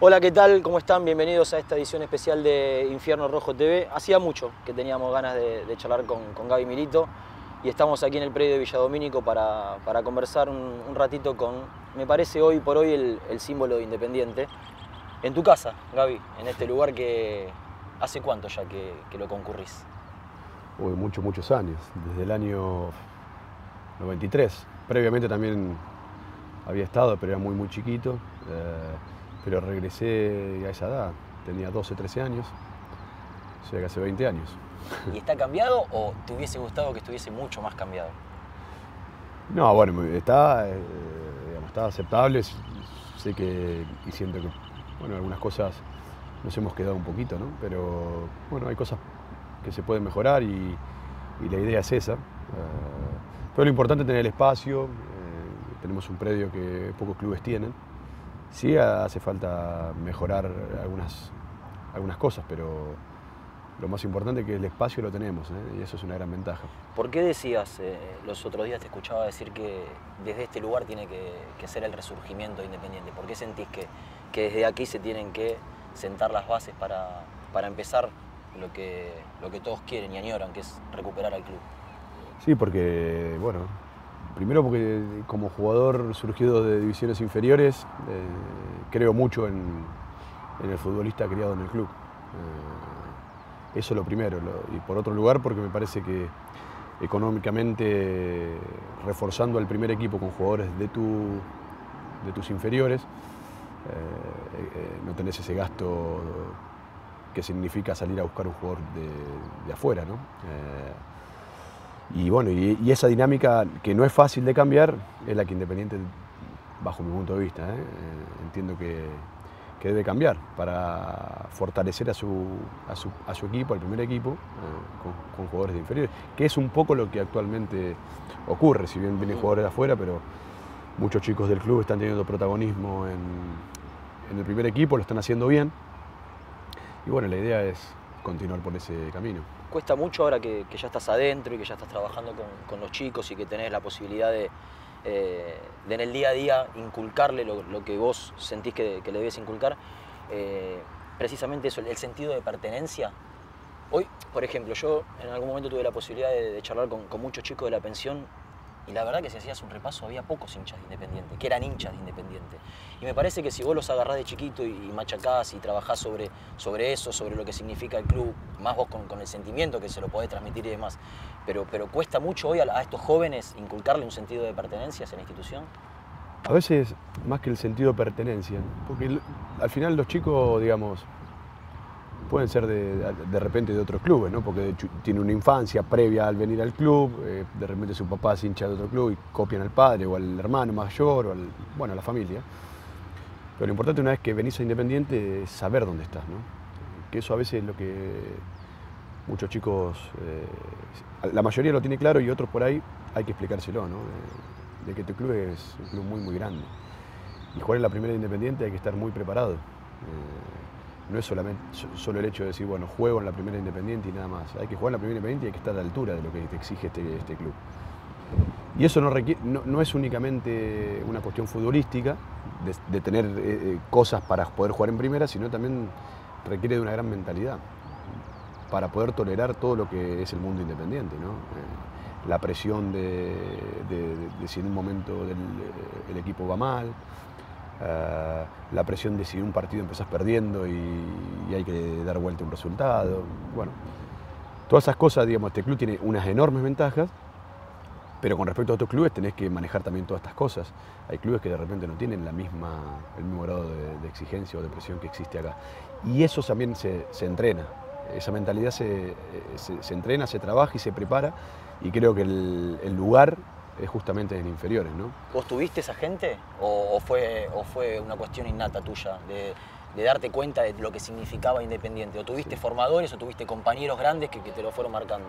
Hola, ¿qué tal? ¿Cómo están? Bienvenidos a esta edición especial de Infierno Rojo TV. Hacía mucho que teníamos ganas de charlar con Gaby Milito y estamos aquí en el predio de Villadomínico para conversar un ratito con, me parece hoy por hoy, el símbolo de Independiente. En tu casa, Gaby, en este lugar que ¿hace cuánto ya que lo concurrís? Uy, muchos años, desde el año 93. Previamente también había estado, pero era muy chiquito. Pero regresé a esa edad, tenía 12, 13 años, o sea que hace 20 años. ¿Y está cambiado o te hubiese gustado que estuviese mucho más cambiado? No, bueno, está aceptable. Sé que, y siento que, bueno, algunas cosas nos hemos quedado un poquito, ¿no? Pero, bueno, hay cosas que se pueden mejorar y la idea es esa. Pero lo importante es tener el espacio. Tenemos un predio que pocos clubes tienen. Sí hace falta mejorar algunas cosas, pero lo más importante es que el espacio lo tenemos, ¿eh? Y eso es una gran ventaja. ¿Por qué decías, los otros días te escuchaba decir que desde este lugar tiene que ser el resurgimiento de Independiente? ¿Por qué sentís que desde aquí se tienen que sentar las bases para empezar lo que todos quieren y añoran, que es recuperar al club? Sí, porque, bueno, primero porque como jugador surgido de divisiones inferiores, creo mucho en el futbolista criado en el club. Eso es lo primero. Y por otro lugar, porque me parece que económicamente, reforzando al primer equipo con jugadores de tus inferiores, no tenés ese gasto que significa salir a buscar un jugador de afuera, ¿no? Y bueno, y esa dinámica que no es fácil de cambiar es la que Independiente, bajo mi punto de vista, entiendo que debe cambiar para fortalecer a su equipo, al primer equipo, con jugadores de inferiores, que es un poco lo que actualmente ocurre, si bien vienen jugadores de afuera, pero muchos chicos del club están teniendo protagonismo en el primer equipo, lo están haciendo bien, y bueno, la idea es continuar por ese camino. ¿Cuesta mucho ahora que ya estás adentro y que ya estás trabajando con los chicos y que tenés la posibilidad de en el día a día inculcarle lo que vos sentís que le debes inculcar? Precisamente eso, el sentido de pertenencia. Hoy, por ejemplo, yo en algún momento tuve la posibilidad de charlar con muchos chicos de la pensión y la verdad que si hacías un repaso había pocos hinchas de Independiente, que eran hinchas de Independiente. Y me parece que si vos los agarrás de chiquito y machacás y trabajás sobre eso, sobre lo que significa el club, más vos con el sentimiento que se lo podés transmitir y demás, pero cuesta mucho hoy a estos jóvenes inculcarle un sentido de pertenencia hacia la institución. A veces, más que el sentido de pertenencia, porque al final los chicos, digamos, pueden ser de repente de otros clubes, ¿no? Porque tiene una infancia previa al venir al club, de repente su papá es hincha de otro club y copian al padre o al hermano mayor o a la familia. Pero lo importante una vez que venís a Independiente es saber dónde estás, ¿no? Que eso a veces es lo que muchos chicos, la mayoría lo tiene claro y otros por ahí hay que explicárselo, ¿no? De que tu club es un club muy grande. Y jugar en la primera de Independiente hay que estar muy preparado. No es solamente solo el hecho de decir, bueno, juego en la primera Independiente y nada más. Hay que jugar en la primera Independiente y hay que estar a la altura de lo que te exige este club. Y eso no es únicamente una cuestión futbolística, de tener cosas para poder jugar en primera, sino también requiere de una gran mentalidad para poder tolerar todo lo que es el mundo independiente, ¿no? La presión de si en un momento el equipo va mal, la presión de si en un partido empezás perdiendo y hay que dar vuelta un resultado. Bueno, todas esas cosas, digamos, este club tiene unas enormes ventajas, pero con respecto a otros clubes tenés que manejar también todas estas cosas. Hay clubes que de repente no tienen el mismo grado de exigencia o de presión que existe acá. Y eso también se entrena. Esa mentalidad se entrena, se trabaja y se prepara. Y creo que el lugar es justamente en inferiores, ¿no? ¿Vos tuviste esa gente o fue una cuestión innata tuya de darte cuenta de lo que significaba Independiente? ¿O tuviste formadores o tuviste compañeros grandes que te lo fueron marcando?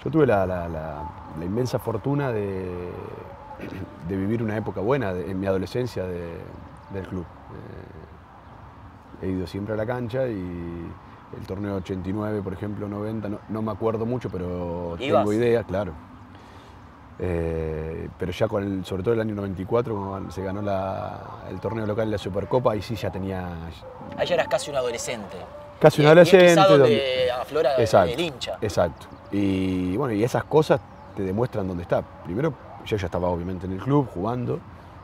Yo tuve la inmensa fortuna de vivir una época buena en mi adolescencia del club. He ido siempre a la cancha y el torneo 89, por ejemplo, 90, no me acuerdo mucho, pero ¿Ibas? tengo idea, claro. Pero ya sobre todo el año 94, cuando se ganó el torneo local de la Supercopa, ahí sí ya tenía... Ahí ya eras casi un adolescente. Casi un adolescente. Donde aflora el hincha. Exacto. Y bueno, y esas cosas te demuestran dónde está. Primero, yo ya estaba obviamente en el club jugando,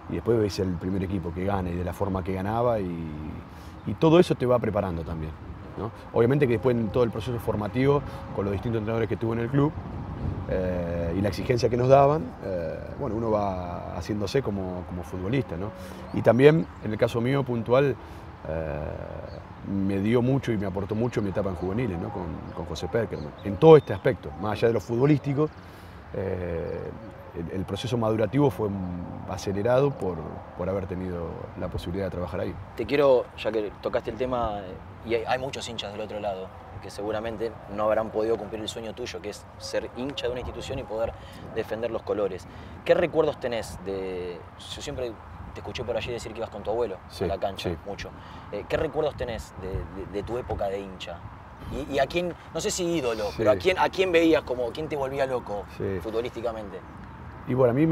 y después ves el primer equipo que gana y de la forma que ganaba, y todo eso te va preparando también, ¿no? Obviamente que después en todo el proceso formativo, con los distintos entrenadores que tuve en el club, y la exigencia que nos daban, bueno, uno va haciéndose como futbolista, ¿no? Y también, en el caso mío puntual, me dio mucho y me aportó mucho mi etapa en juveniles, ¿no? con José Peckerman, en todo este aspecto, más allá de lo futbolístico. El proceso madurativo fue acelerado por haber tenido la posibilidad de trabajar ahí. Te quiero, ya que tocaste el tema, y hay muchos hinchas del otro lado, que seguramente no habrán podido cumplir el sueño tuyo, que es ser hincha de una institución y poder defender los colores. ¿Qué recuerdos tenés de...? Yo siempre te escuché por allí decir que ibas con tu abuelo a la cancha, mucho. ¿Qué recuerdos tenés de tu época de hincha? Y a quién, no sé si ídolo, pero a quién veías como, quién te volvía loco futbolísticamente? Y bueno, a mí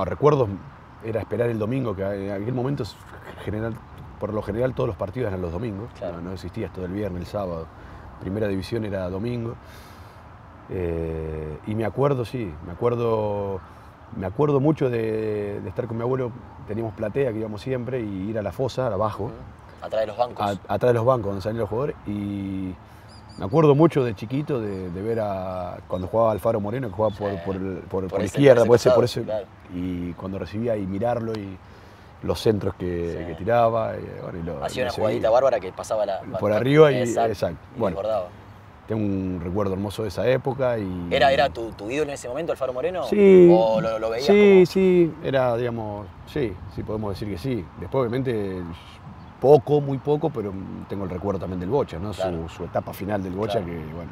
recuerdos era esperar el domingo, que en aquel momento por lo general todos los partidos eran los domingos, claro. No existía esto del viernes, el sábado. Primera división era domingo. Y me acuerdo mucho de estar con mi abuelo. Teníamos platea que íbamos siempre, y ir a la fosa, abajo. Atrás de los bancos. Atrás de los bancos donde salían los jugadores. Y me acuerdo mucho de chiquito de ver cuando jugaba Alfaro Moreno, que jugaba por izquierda, por ese, claro. Y cuando recibía, y mirarlo, y los centros que tiraba. Hacía una jugadita bárbara que pasaba por arriba, exacto. Bueno, tengo un recuerdo hermoso de esa época. ¿Era tu ídolo en ese momento, Alfaro Moreno? Sí. ¿O lo veías Sí, era, digamos, sí, podemos decir que sí. Después, obviamente, muy poco, pero tengo el recuerdo también del Bocha, ¿no? Claro. Su etapa final del Bocha, claro. Que bueno,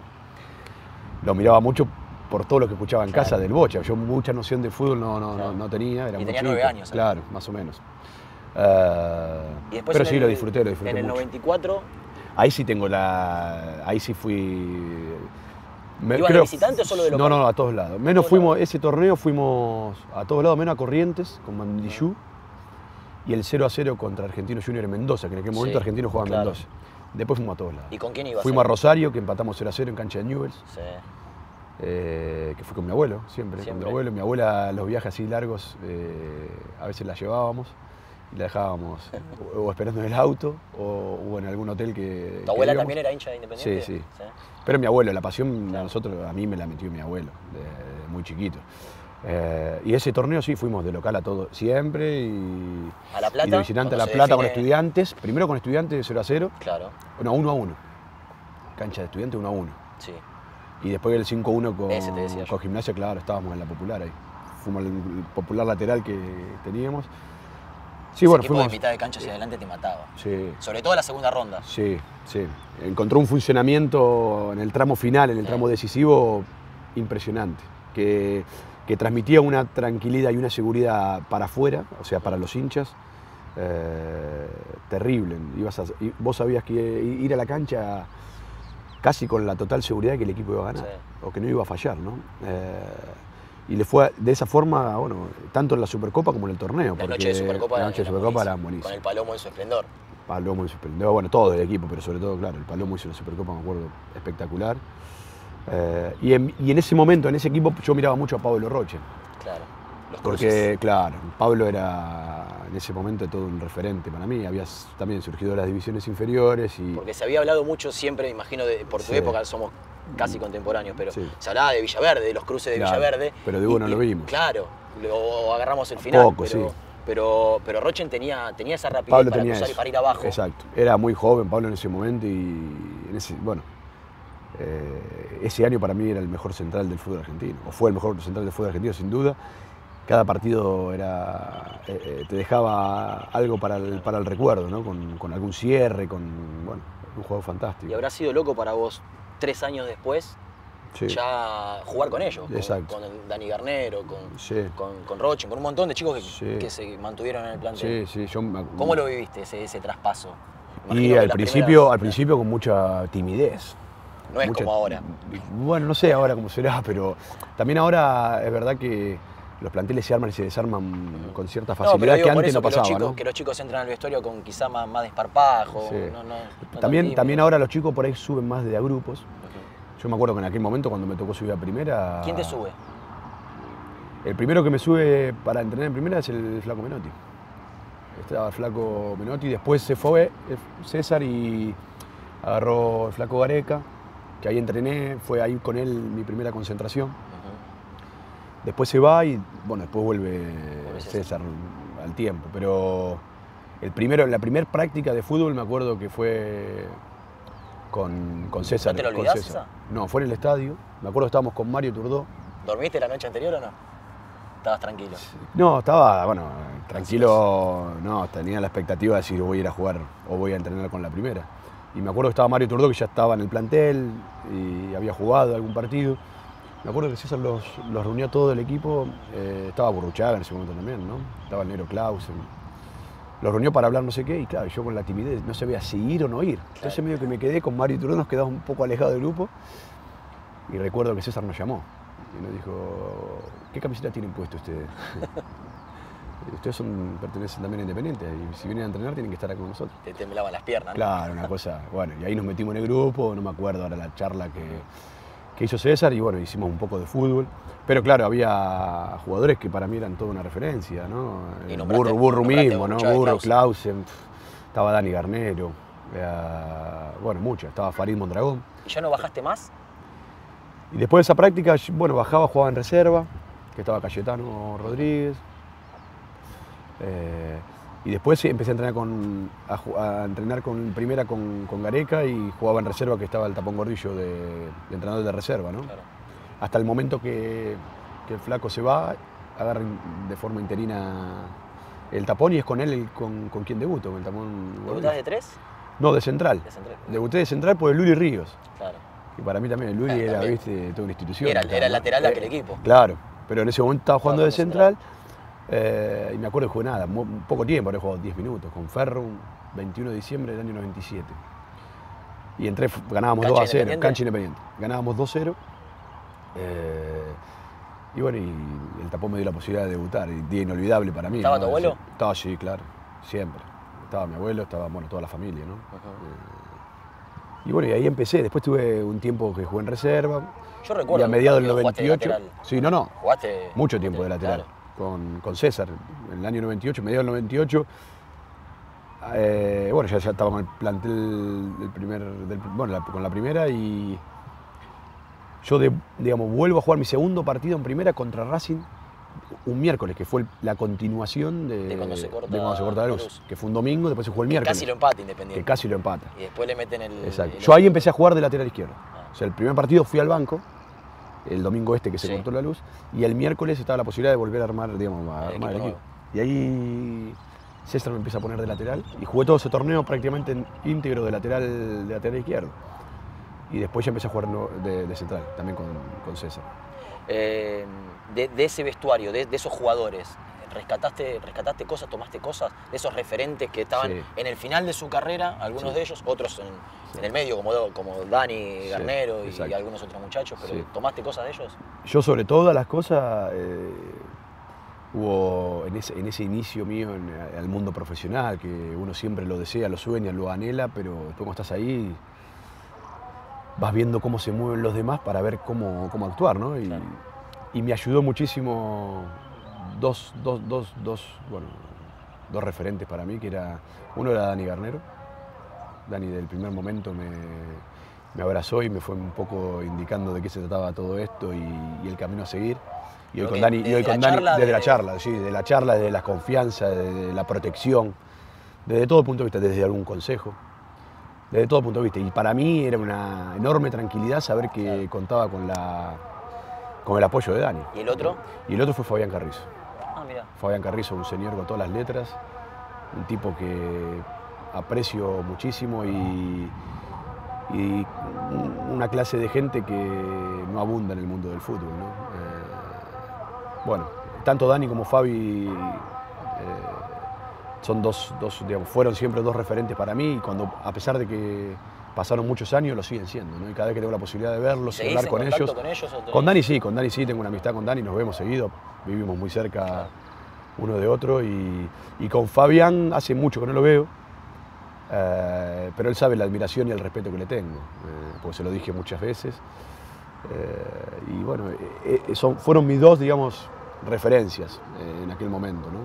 lo miraba mucho por todo lo que escuchaba en casa del Bocha. Yo mucha noción de fútbol no tenía. Era y muy tenía chico. 9 años. Claro, más o menos. Y después pero sí, lo disfruté en el 94... Ahí sí ahí sí fui... ¿Ibas de visitante o solo de local? No, a todos lados. Ese torneo fuimos a todos lados, menos a Corrientes, con Mandillú, y el 0-0 contra Argentino Junior en Mendoza, que en aquel momento Argentino jugaba en Mendoza. Después fuimos a todos lados. ¿Y con quién ibas? Fuimos a Rosario, que empatamos 0-0 en cancha de Newell's. Sí. Que fue con mi abuelo, siempre. Con mi abuelo. Mi abuela, los viajes así largos, a veces la llevábamos y la dejábamos o esperando en el auto o en algún hotel que... ¿Tu abuela también era hincha de Independiente? Sí. Pero mi abuelo, la pasión a mí me la metió mi abuelo, de muy chiquito. Y ese torneo sí fuimos de local a todo siempre, y ¿A La Plata? Y de visitante a La Plata con Estudiantes, primero con Estudiantes 0-0. Claro. No, 1-1. Cancha de Estudiantes 1-1. Sí. Y después el 5-1 con Gimnasia, claro, estábamos en la Popular ahí. Fuimos al popular lateral que teníamos. Sí, bueno, fuimos de mitad de cancha hacia adelante te mataba. Sí. Sobre todo en la segunda ronda. Sí. Encontró un funcionamiento en el tramo final, en el tramo decisivo, impresionante. Que transmitía una tranquilidad y una seguridad para afuera, o sea, para los hinchas, terrible. Vos sabías que ir a la cancha casi con la total seguridad que el equipo iba a ganar, o que no iba a fallar, ¿no? Y le fue de esa forma, bueno, tanto en la Supercopa como en el torneo. La noche de Supercopa eran buenísimas. Con el Palomo en su esplendor. Palomo en su esplendor, bueno, todo el equipo, pero sobre todo, claro, el Palomo hizo la Supercopa, me acuerdo, espectacular. Y en ese momento, en ese equipo, yo miraba mucho a Pablo Roche. Claro, los cruces. Porque, claro, Pablo era en ese momento todo un referente para mí. Había también surgido de las divisiones inferiores. Porque se había hablado mucho siempre, imagino, por tu época, somos casi contemporáneos, pero se hablaba de Villaverde, de los cruces de Villaverde. Pero de no lo vimos. Claro, o agarramos el final. Poco, pero Rochen tenía esa rapidez Pablo para cruzar y para ir abajo. Exacto. Era muy joven Pablo en ese momento ese año para mí era el mejor central del fútbol argentino, o fue el mejor central del fútbol argentino sin duda. Cada partido te dejaba algo para el recuerdo, ¿no? Con algún cierre, un juego fantástico. Y habrá sido loco para vos 3 años después ya jugar con ellos, con Dani Garnero, con Rochen, con un montón de chicos que se mantuvieron en el plantel. ¿Cómo lo viviste ese traspaso? Y al principio con mucha timidez. No es como ahora. Bueno, no sé ahora cómo será, pero también ahora es verdad que los planteles se arman y se desarman con cierta facilidad que antes no pasaba, ¿no? Que los chicos entran al vestuario con quizá más desparpajo. Sí. No también ahora los chicos por ahí suben más de a grupos. Yo me acuerdo que en aquel momento cuando me tocó subir a primera... ¿Quién te sube? El primero que me sube para entrenar en primera es el Flaco Menotti. Estaba el Flaco Menotti, después se fue César y agarró el Flaco Gareca, que ahí entrené, fue ahí con él mi primera concentración. Después se va y bueno, después vuelve César al tiempo. Pero la primera práctica de fútbol me acuerdo que fue con César. ¿No te lo olvidás esa? No, fue en el estadio. Me acuerdo que estábamos con Mario Turdó. ¿Dormiste la noche anterior o no? ¿Estabas tranquilo? No, estaba, bueno, tranquilo. No, tenía la expectativa de si voy a ir a jugar o voy a entrenar con la primera. Y me acuerdo que estaba Mario Turdó, que ya estaba en el plantel y había jugado algún partido. Me acuerdo que César los reunió todo el equipo. Estaba Burruchaga en ese momento también, ¿no? Estaba el negro Clausen. Los reunió para hablar no sé qué y claro, yo con la timidez no sabía si ir o no ir. Entonces medio que me quedé con Mario Turdó, nos quedamos un poco alejados del grupo. Y recuerdo que César nos llamó y nos dijo, ¿qué camiseta tienen puesto ustedes? Ustedes pertenecen también a Independiente y si vienen a entrenar tienen que estar acá con nosotros. Te temblaban las piernas, ¿no? Claro, una cosa, bueno, y ahí nos metimos en el grupo, no me acuerdo ahora la charla que hizo César y bueno, hicimos un poco de fútbol. Pero claro, había jugadores que para mí eran toda una referencia, ¿no? Burro mismo, ¿no? Burro, Clausen, estaba Dani Garnero, bueno, muchas, estaba Farid Mondragón. ¿Y ya no bajaste más? Y después de esa práctica, bueno, bajaba, jugaba en reserva, que estaba Cayetano Rodríguez. Y después empecé a entrenar con primera con Gareca y jugaba en reserva, que estaba el Tapón Gordillo de entrenador de reserva, ¿no? Claro. Hasta el momento que el Flaco se va, agarran de forma interina el Tapón y es con él con quien debuto, con el Tapón. ¿Debutás de 3? No, de central. Debuté de central por el Luli Ríos. Claro. Y para mí también el Luli era, viste, toda una institución. Era el lateral de aquel equipo. Claro, pero en ese momento estaba jugando de central. Y me acuerdo que jugué nada, poco tiempo, había jugado 10 minutos, con Ferro, 21 de diciembre del año 97. Y entré, ganábamos 2-0, cancha Independiente. Ganábamos 2-0. Y bueno, y el Tapón me dio la posibilidad de debutar, y día inolvidable para mí. ¿Estaba tu abuelo? Estaba, sí, claro, siempre. Estaba mi abuelo, estaba, bueno, toda la familia, ¿no? Y bueno, y ahí empecé, después tuve un tiempo que jugué en reserva. Yo recuerdo. Y a mediados del 98. Sí, no. Jugaste mucho tiempo de lateral. Claro. Con César, en el año 98, mediados del 98. Bueno, ya estaba con el plantel con la primera y yo, digamos, vuelvo a jugar mi segundo partido en primera contra Racing un miércoles, que fue la continuación de cuando se corta la luz, que fue un domingo, después se jugó el miércoles. Casi lo empata Independiente. Que casi lo empata. Y después le meten Exacto. Yo ahí empecé a jugar de lateral izquierdo. O sea, el primer partido fui al banco, el domingo que se cortó la luz, y el miércoles estaba la posibilidad de volver a armar, digamos, el equipo. Y ahí César me empieza a poner de lateral y jugué todo ese torneo prácticamente íntegro de lateral izquierdo. Y después ya empecé a jugar de central, también con César. De ese vestuario, de esos jugadores, ¿rescataste cosas, tomaste cosas de esos referentes que estaban en el final de su carrera, algunos de ellos, otros en el medio, como Dani Garnero y algunos otros muchachos, pero ¿tomaste cosas de ellos? Yo sobre todas las cosas, hubo en ese inicio mío al mundo profesional, que uno siempre lo desea, lo sueña, lo anhela, pero después cuando estás ahí vas viendo cómo se mueven los demás para ver cómo actuar, ¿no? Y me ayudó muchísimo dos referentes para mí, que uno era Dani Garnero. Dani del primer momento me abrazó y me fue un poco indicando de qué se trataba todo esto y el camino a seguir. Y hoy con Dani, desde la charla, desde la confianza, desde la protección, desde todo punto de vista, desde algún consejo, desde todo punto de vista. Y para mí era una enorme tranquilidad saber que contaba con el apoyo de Dani. ¿Y el otro? Y el otro fue Fabián Carrizo. Ah, mira. Fabián Carrizo, un señor con todas las letras, un tipo que aprecio muchísimo y una clase de gente que no abunda en el mundo del fútbol, ¿no? Bueno, tanto Dani como Fabi son fueron siempre dos referentes para mí, y a pesar de que pasaron muchos años, lo siguen siendo, ¿no? Y cada vez que tengo la posibilidad de verlos y hablar con ellos. ¿Con ellos o con Dani sí, tengo una amistad con Dani, nos vemos seguido, vivimos muy cerca uno de otro. Y con Fabián hace mucho que no lo veo, pero él sabe la admiración y el respeto que le tengo, porque se lo dije muchas veces. Y bueno, fueron mis dos, digamos, referencias en aquel momento, ¿no?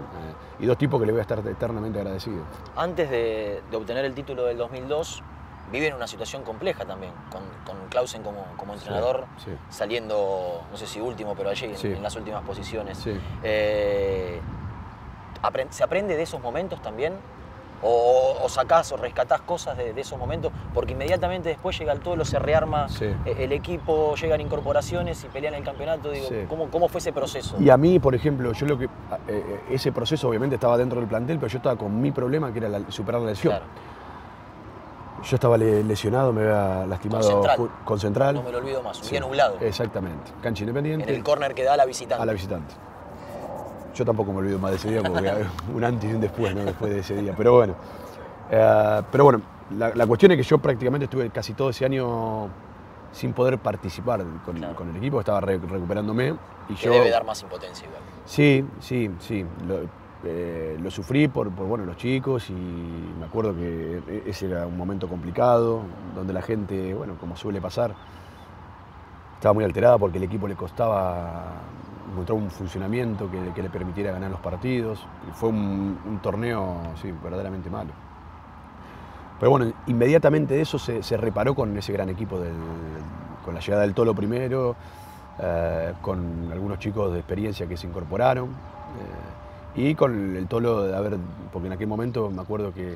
Y dos tipos que le voy a estar eternamente agradecido. Antes de obtener el título del 2002, viven una situación compleja también, con Clausen como entrenador, sí. Saliendo, no sé si último, pero allí Sí. en las últimas posiciones. Sí. ¿Se aprende de esos momentos también? ¿O sacás o rescatás cosas de esos momentos? Porque inmediatamente después llega el Tolo, se rearma Sí. el equipo, llegan incorporaciones y pelean el campeonato. Digo, Sí. ¿cómo fue ese proceso? Y a mí, por ejemplo, ese proceso obviamente estaba dentro del plantel, pero yo estaba con mi problema, que era superar la lesión. Claro. Yo estaba lesionado, me había lastimado con Central. No me lo olvido más, un día nublado. Exactamente, cancha Independiente. En el córner que da a la visitante. A la visitante. Yo tampoco me olvido más de ese día porque un antes y un después, ¿no? Después de ese día. Pero bueno, la cuestión es que yo prácticamente estuve casi todo ese año sin poder participar con el equipo, estaba recuperándome. Y que debe dar más impotencia igual. Sí. Lo sufrí por los chicos, y me acuerdo que ese era un momento complicado, donde la gente, bueno, como suele pasar, estaba muy alterada porque el equipo le costaba encontrar un funcionamiento que le permitiera ganar los partidos. Y fue un torneo, sí, verdaderamente malo. Pero bueno, inmediatamente de eso se reparó con ese gran equipo, con la llegada del Tolo primero, con algunos chicos de experiencia que se incorporaron, y con el Tolo porque en aquel momento me acuerdo que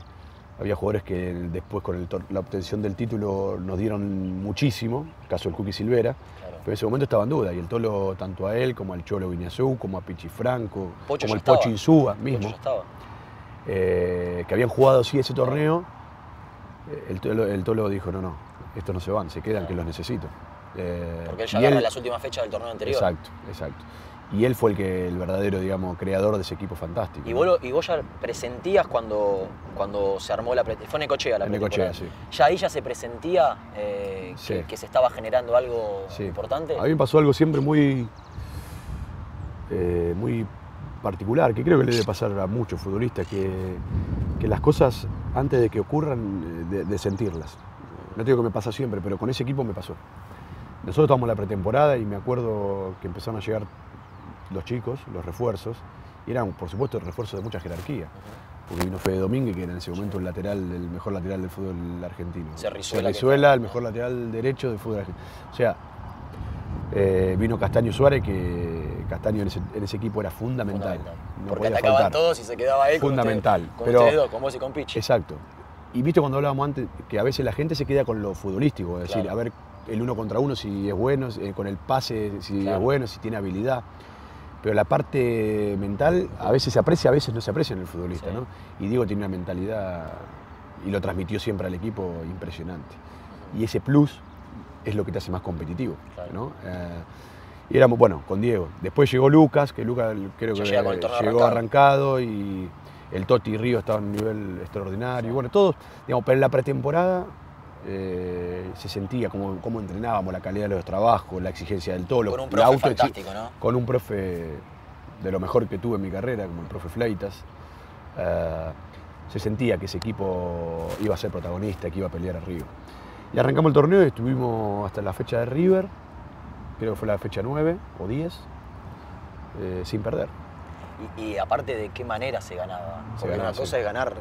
había jugadores que después con la obtención del título nos dieron muchísimo, el caso del Cookie Silvera. Claro. Pero en ese momento estaba en duda, y el Tolo, tanto a él como al Cholo Guiñazú, como a Pichi Franco, como el Pocho Insúa mismo, que habían jugado sí ese torneo. El Tolo dijo, no, estos no se van, se quedan, que los necesito. Porque él ya ganó en las últimas fechas del torneo anterior. Exacto. Y él fue el verdadero, digamos, creador de ese equipo fantástico. ¿Y vos ya presentías cuando se armó la pretemporada? Fue Necochea la pretemporada. Necochea, sí. ¿Ya ahí ya se presentía que se estaba generando algo importante? A mí me pasó algo siempre muy particular, que creo que le debe pasar a muchos futbolistas, que las cosas, antes de que ocurran, de sentirlas. No digo que me pasa siempre, pero con ese equipo me pasó. Nosotros estábamos en la pretemporada y me acuerdo que empezaron a llegar los chicos, los refuerzos, y eran, por supuesto, refuerzos de mucha jerarquía. Porque vino Fede Domínguez, que era en ese momento el mejor lateral del fútbol argentino. Cerrizuela, el mejor lateral derecho del fútbol argentino. O sea, vino Castaño Suárez, que Castaño en ese equipo era fundamental. No porque atacaban todos y se quedaba él fundamental. Con ustedes dos, con vos y con Pichi. Exacto. Y viste cuando hablábamos antes, que a veces la gente se queda con lo futbolístico, es decir, a ver el uno contra uno si es bueno, con el pase si es bueno, si tiene habilidad. Pero la parte mental a veces se aprecia, a veces no se aprecia en el futbolista, ¿no? Y Diego tiene una mentalidad, y lo transmitió siempre al equipo, impresionante. Y ese plus es lo que te hace más competitivo, ¿no? Y éramos, con Diego. Después llegó Lucas, que Lucas creo que llegó arrancado, y el Toti y Río estaban a un nivel extraordinario. Y bueno, todos, digamos, pero en la pretemporada se sentía cómo entrenábamos, la calidad de los trabajos, la exigencia del Tolo. Con un profe fantástico, ¿no? Con un profe de lo mejor que tuve en mi carrera, como el profe Fleitas. Se sentía que ese equipo iba a ser protagonista, que iba a pelear arriba. Y arrancamos el torneo y estuvimos hasta la fecha de River, creo que fue la fecha 9 o 10, sin perder. Y aparte, ¿de qué manera se ganaba? Porque una cosa es ganar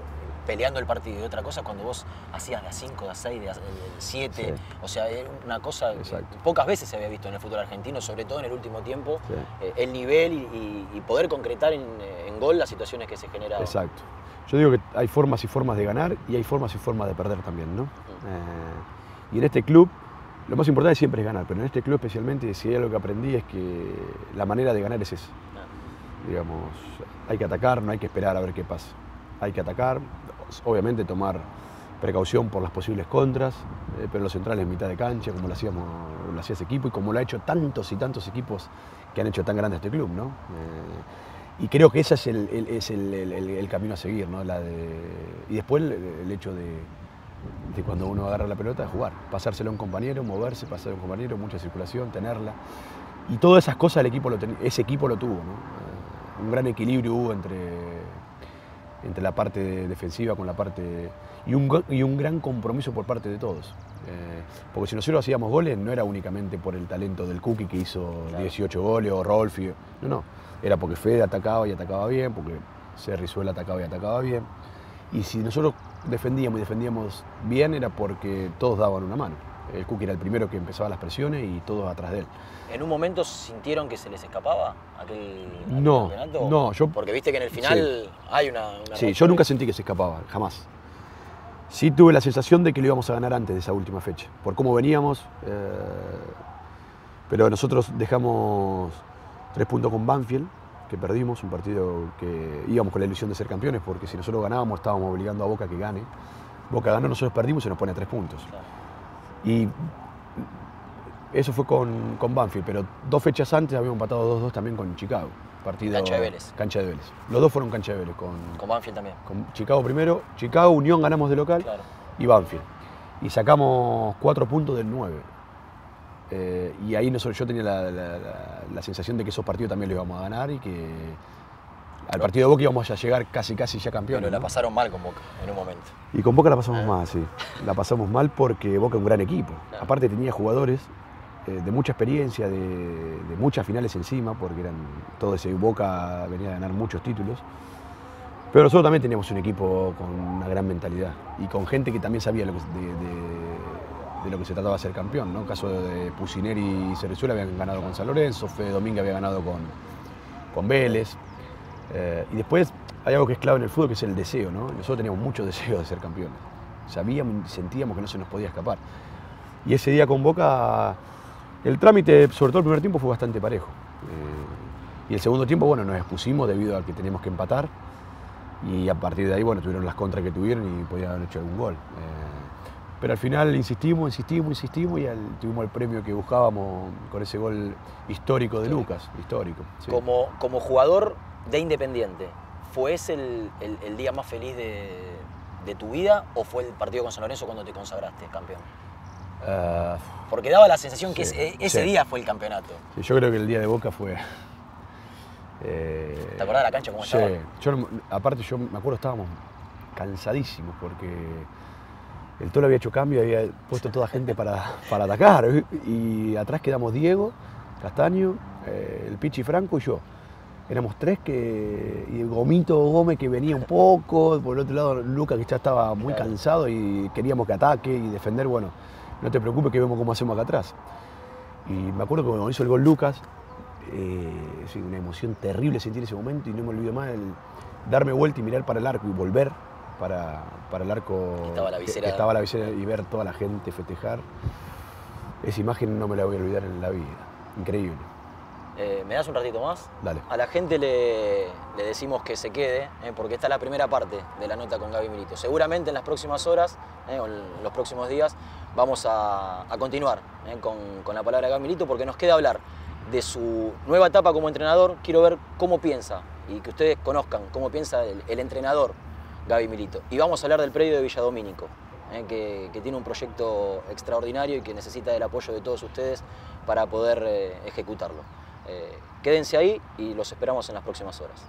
peleando el partido, y otra cosa cuando vos hacías de a 5, de a 6, de a 7, o sea, era una cosa que pocas veces se había visto en el fútbol argentino, sobre todo en el último tiempo, el nivel y poder concretar en gol las situaciones que se generaban. Exacto. Yo digo que hay formas y formas de ganar, y hay formas y formas de perder también, ¿no? Y en este club, lo más importante siempre es ganar, pero en este club especialmente, si hay algo que aprendí, es que la manera de ganar es esa. Digamos, hay que atacar, no hay que esperar a ver qué pasa. Hay que atacar, obviamente tomar precaución por las posibles contras, pero los centrales en mitad de cancha, como lo hacía ese equipo, y como lo ha hecho tantos y tantos equipos que han hecho tan grande este club, ¿no? Y creo que ese es el camino a seguir, ¿no? Y después el hecho de cuando uno agarra la pelota, jugar, pasárselo a un compañero, moverse, pasárselo a un compañero, mucha circulación, tenerla. Y todas esas cosas ese equipo lo tuvo, ¿no? Un gran equilibrio hubo entre la parte defensiva con la parte... Y un gran compromiso por parte de todos. Porque si nosotros hacíamos goles, no era únicamente por el talento del Cookie, que hizo 18 goles, o Rolfi. No. Era porque Fede atacaba y atacaba bien, porque Cerrizuela atacaba y atacaba bien. Y si nosotros defendíamos y defendíamos bien, era porque todos daban una mano. El Cookie era el primero que empezaba las presiones y todos atrás de él. ¿En un momento sintieron que se les escapaba aquel No, campeonato? no, porque viste que en el final hay una sí, yo nunca sentí que se escapaba, jamás. Sí tuve la sensación de que lo íbamos a ganar antes de esa última fecha, por cómo veníamos, pero nosotros dejamos 3 puntos con Banfield, que perdimos, un partido que íbamos con la ilusión de ser campeones, porque si nosotros ganábamos estábamos obligando a Boca que gane. Boca ganó, nosotros perdimos y se nos pone a 3 puntos. Claro. Y eso fue con Banfield, pero 2 fechas antes habíamos empatado 2-2 también con Chicago. Partido, Cancha de Vélez. Cancha de Vélez. Los dos fueron cancha de Vélez. Con Banfield también. Con Chicago primero. Chicago, Unión ganamos de local. Claro. Y Banfield. Y sacamos 4 puntos del 9. Y ahí yo tenía la sensación de que esos partidos también los íbamos a ganar y que al partido de Boca íbamos a llegar casi ya campeones. Pero la pasaron mal con Boca en un momento. Y con Boca la pasamos mal, sí. La pasamos mal porque Boca es un gran equipo. Claro. Aparte tenía jugadores de mucha experiencia, de muchas finales encima, porque eran todo ese Boca venía a ganar muchos títulos. Pero nosotros también teníamos un equipo con una gran mentalidad y con gente que también sabía de lo que se trataba de ser campeón, ¿no? En el caso de Pusineri y Cerrizuela habían ganado con San Lorenzo, Fede Domínguez había ganado con Vélez. Y después hay algo que es clave en el fútbol, que es el deseo, ¿no? Nosotros teníamos mucho deseo de ser campeones. Sabíamos y sentíamos que no se nos podía escapar. Y ese día con Boca, el trámite, sobre todo el primer tiempo, fue bastante parejo. Y el segundo tiempo, bueno, nos expusimos debido a que teníamos que empatar. Y a partir de ahí, bueno, tuvieron las contras que tuvieron y podían haber hecho algún gol. Pero al final insistimos y tuvimos el premio que buscábamos con ese gol histórico de Lucas. Histórico. Sí. Como jugador de Independiente, ¿fue ese el día más feliz de tu vida o fue el partido con San Lorenzo cuando te consagraste campeón? Porque daba la sensación que ese día fue el campeonato. Sí, yo creo que el día de Boca fue... ¿Te acordás de la cancha cómo estaba? Sí, aparte yo me acuerdo estábamos cansadísimos porque el Tolo había hecho cambio, había puesto toda gente para atacar y atrás quedamos Diego, Castaño, el Pichi Franco y yo. Éramos 3 y el Gomito Gómez que venía un poco, por el otro lado Lucas que ya estaba muy cansado y queríamos que ataque y defender, bueno, no te preocupes que vemos cómo hacemos acá atrás. Y me acuerdo que cuando hizo el gol Lucas, una emoción terrible sentir ese momento y no me olvido más el darme vuelta y mirar para el arco y volver para el arco que estaba la visera y ver toda la gente festejar. Esa imagen no me la voy a olvidar en la vida. Increíble. ¿Me das un ratito más? Dale. A la gente le decimos que se quede, porque esta es la primera parte de la nota con Gaby Milito. Seguramente en las próximas horas o en los próximos días vamos a continuar con la palabra de Gaby Milito porque nos queda hablar de su nueva etapa como entrenador. Quiero ver cómo piensa y que ustedes conozcan cómo piensa el entrenador Gaby Milito. Y vamos a hablar del predio de Villadomínico, que tiene un proyecto extraordinario y que necesita del apoyo de todos ustedes para poder ejecutarlo. Quédense ahí y los esperamos en las próximas horas.